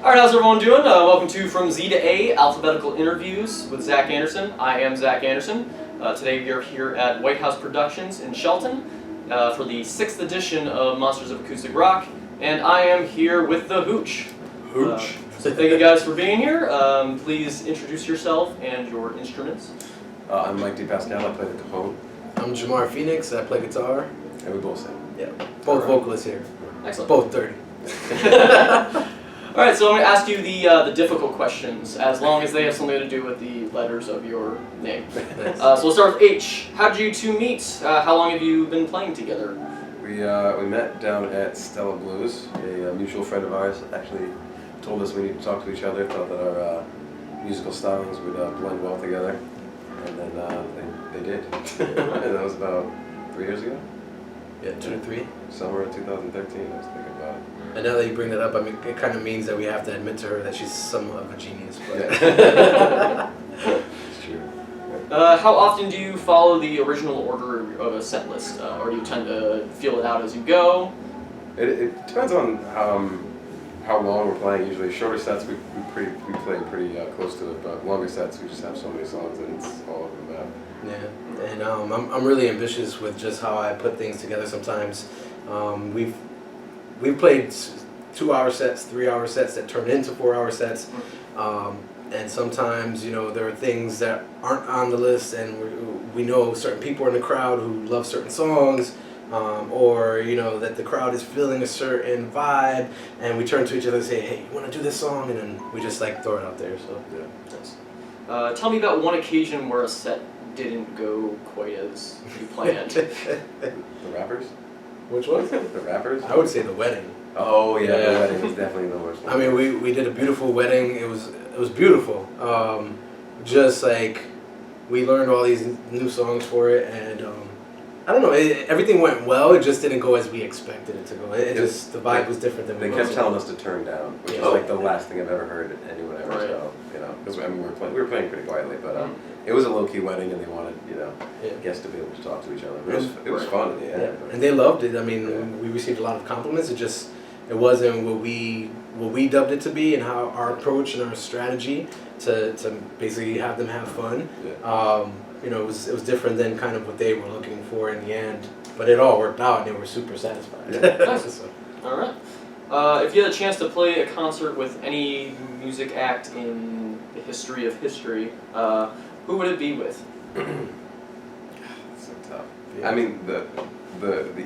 Alright, how's everyone doing? Welcome to From Z to A, Alphabetical Interviews with Zach Anderson. I am Zach Anderson. Today we are here at White House Productions in Shelton for the 6th edition of Monsters of Acoustic Rock, and I am here with the Hooch. Hooch. So thank you guys for being here. Please introduce yourself and your instruments. I'm Mike DePascal, I play the cajon. I'm Jamar Phoenix, I play guitar. And we both sing. Yeah, both vocalists here. Excellent. Both 30. Alright, so I'm going to ask you the difficult questions, as long as they have something to do with the letters of your name. Nice. So we'll start with H. How did you two meet? How long have you been playing together? We met down at Stella Blues. A mutual friend of ours actually told us we need to talk to each other, thought that our musical stylings would blend well together. And then they did. And that was about 3 years ago? Yeah, 2 to 3. Summer of 2013, I was thinking about it. And now that you bring that up, I mean, it kind of means that we have to admit to her that she's somewhat of a genius. But It's true. How often do you follow the original order of a set list, or do you tend to feel it out as you go? It depends on how long we're playing. Usually shorter sets we play pretty close to it, but longer sets we just have so many songs and it's all over the map. yeah, and I'm really ambitious with just how I put things together sometimes. We've played 2-hour sets, 3-hour sets that turn into 4-hour sets. And sometimes, you know, there are things that aren't on the list, and we know certain people in the crowd who love certain songs, or, you know, that the crowd is feeling a certain vibe, and we turn to each other and say, hey, you want to do this song? And then we just, like, throw it out there, so. Yeah. Tell me about one occasion where a set didn't go quite as you planned. The rappers? Which one? The rappers? I would say the wedding. Oh yeah, Yeah. the wedding was definitely the worst one. I mean, we did a beautiful wedding. It was beautiful. Just like we learned all these new songs for it, and I don't know. Everything went well. It just didn't go as we expected it to go. It just the vibe was different than They we kept telling us to turn down, which is Oh. like the last thing I've ever heard anyone ever Right. tell. You know, because I mean we were playing pretty quietly, but it was a low key wedding, and they wanted Yeah. guests to be able to talk to each other. It was fun in the Yeah. end. And they loved it. I mean, Yeah. we received a lot of compliments. It wasn't what we dubbed it to be, and how our approach and our strategy to basically have them have fun. Yeah. You know, it was different than kind of what they were looking for in the end. But it all worked out, and they were super satisfied. Yeah. Nice. Alright. If you had a chance to play a concert with any music act in the history of history, who would it be with? It's so tough. Yeah. I mean, the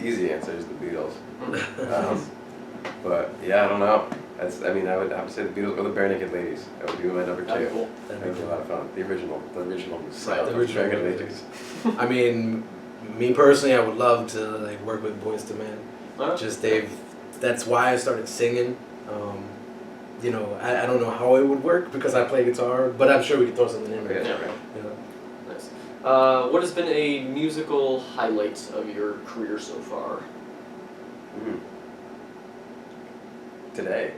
easy answer is the Beatles. But yeah, I don't know. I mean, I would have to say the Beatles or the Bare Naked Ladies. That would be my number 2. That'd be cool. That would be a lot of fun. The original Right, the the original Bare Naked Ladies. Ladies. I mean, me personally, I would love to like work with Boys to Men. Alright. Just that's why I started singing. You know, I don't know how it would work because I play guitar, but I'm sure we could throw something in there. Yeah. right. You know? Nice. What has been a musical highlight of your career so far? Mm. Today.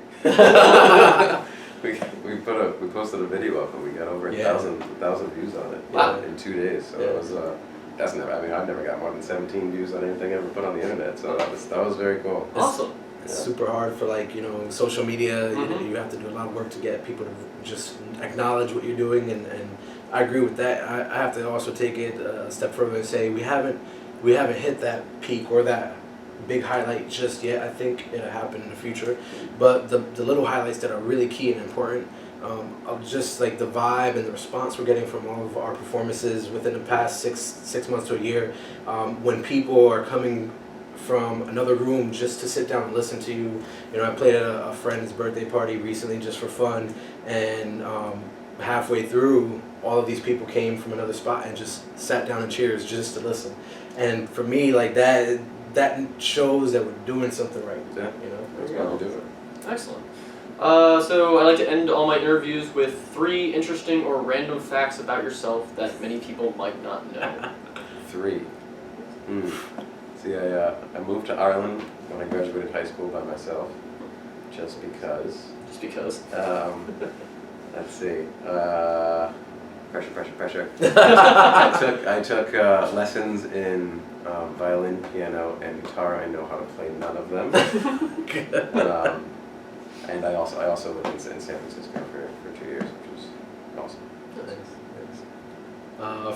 we posted a video up and we got over Yeah. 1,000 views on it Wow. in 2 days. So Yeah. it was I've never got more than 17 views on anything ever put on the internet. So that was very cool. Awesome. It's Yeah. super hard for like, you know, social media. Mhm. You have to do a lot of work to get people to just acknowledge what you're doing, and I agree with that. I have to also take it a step further and say we haven't hit that peak or that big highlight just yet. I think it'll happen in the future, but the little highlights that are really key and important, of just like the vibe and the response we're getting from all of our performances within the past six months to a year, when people are coming from another room just to sit down and listen to you. You know, I played at a friend's birthday party recently just for fun, and halfway through, all of these people came from another spot and just sat down in chairs just to listen. And for me, like that shows that we're doing something right. Yeah. You know. That's why we do it. Excellent. So I like to end all my interviews with 3 interesting or random facts about yourself that many people might not know. 3. See, I moved to Ireland when I graduated high school by myself, just because. Just because. Let's see. Pressure. I took lessons in violin, piano, and guitar. I know how to play none of them. And I also lived in San Francisco for 2 years, which was awesome. Nice.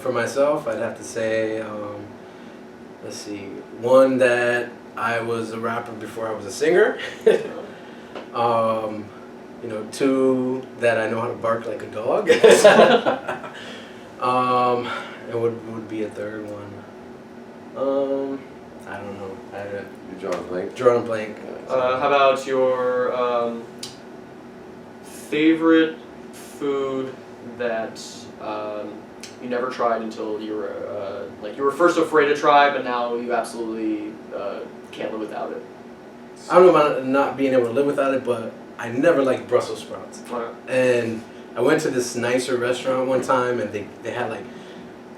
For myself, I'd have to say, let's see, one that I was a rapper before I was a singer. You know, two that I know how to bark like a dog. And would be a third one. I don't know. You drawing a blank? Drawing a blank. How about your favorite food that you never tried until you were like you were first afraid to try, but now you absolutely can't live without it? I don't know about not being able to live without it, but I never liked Brussels sprouts. Right. And I went to this nicer restaurant one time, and they had like,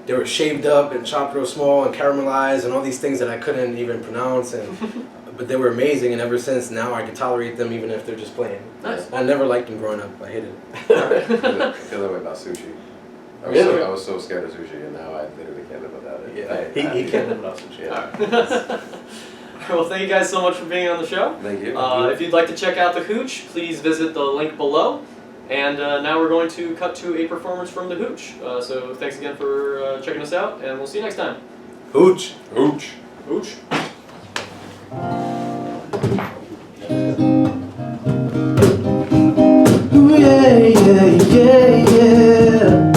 they were shaved up and chopped real small and caramelized and all these things that I couldn't even pronounce, and but they were amazing. And ever since, now I can tolerate them even if they're just plain. Nice. I never liked them growing up. I hated it. I feel that way about sushi. Really? I was so scared of sushi, and now I literally can't live without it. Yeah, he can't live without sushi. Yeah. Well, thank you guys so much for being on the show. Thank you. If you'd like to check out the Hooch, please visit the link below. And now we're going to cut to a performance from the Hooch. So thanks again for checking us out, and we'll see you next time. Hooch. Hooch. Hooch. Ooh, yeah, yeah, yeah, yeah.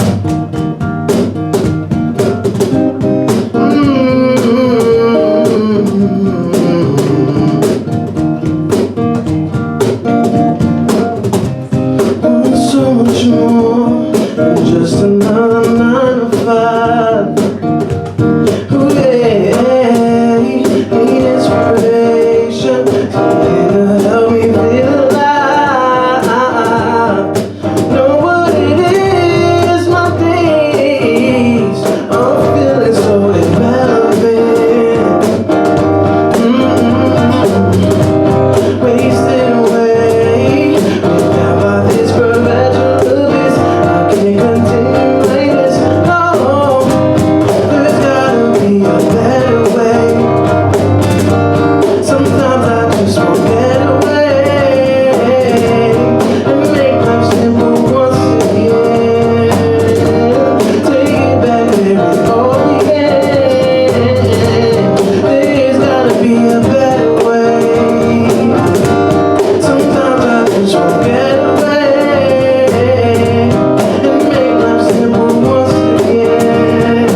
So much more than just another 9 to 5. Ooh, yeah, need inspiration, something to help me feel alive. Know what it is, my days, I'm feeling so irrelevant. Wasted away, without by this perpetual abyss. I can't continue like this, no. There's gotta be a better way. Sometimes I just won't get away and make life simple once again. Take it back where it all began. There's gotta be a better way. Sometimes I just won't get away and make life simple once again.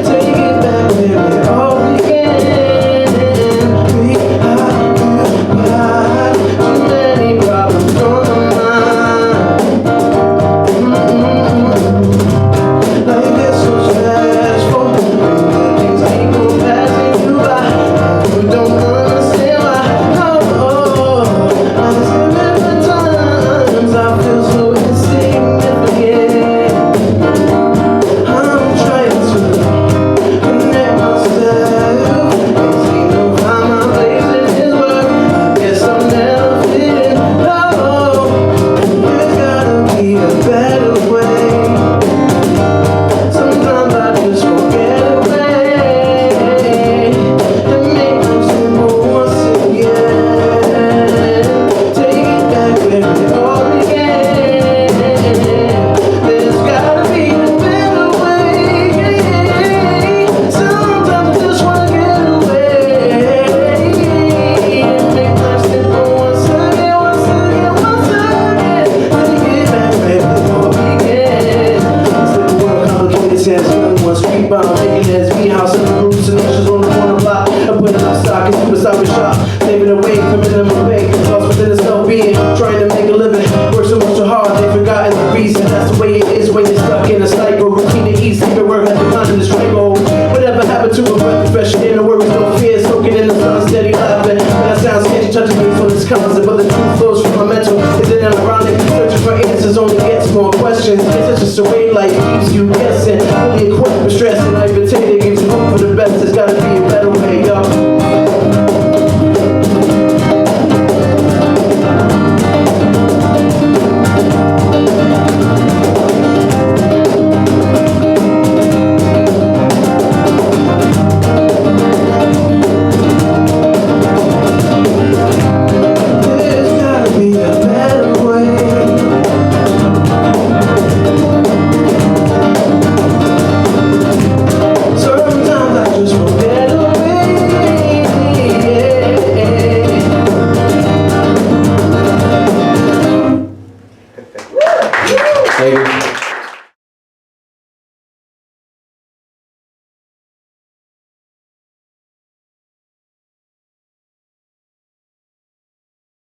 Take it back where it all began. We got too many problems on my mind. Life gets so stressful, and things keep on passing you by. You don't understand why. Oh, at times I feel so insignificant. I'm trying to connect myself and seem to find my place in this world. I guess I'm never fitting. Oh, there's gotta be a better way. Sometimes I just won't get away and make them simple once again. Take it back where it all began. There's gotta be a better way. Sometimes I just wanna get away and make life simple once again, once again, once again. Take it back where it all began. Instead of work complicated, says young ones street bomb, making ends meet, house in the roots and ashes on the corner block. I put it up stock and super stop and shop, saving away from minimum pay, lost within the self-being, trying to make a living, work so much so hard they've forgotten the reason. That's the way it is when you're stuck in a cycle, routine and easy, even work at the mind in the straight mode. Whatever happened to a breath of fresh air, no worries, no fear, soaking in the sun, steady laughing. That sounds sketchy, touching me from this concept, but the truth flows from my mental. Is it ironic? Searching for answers only gets more questions. It's just a way life keeps you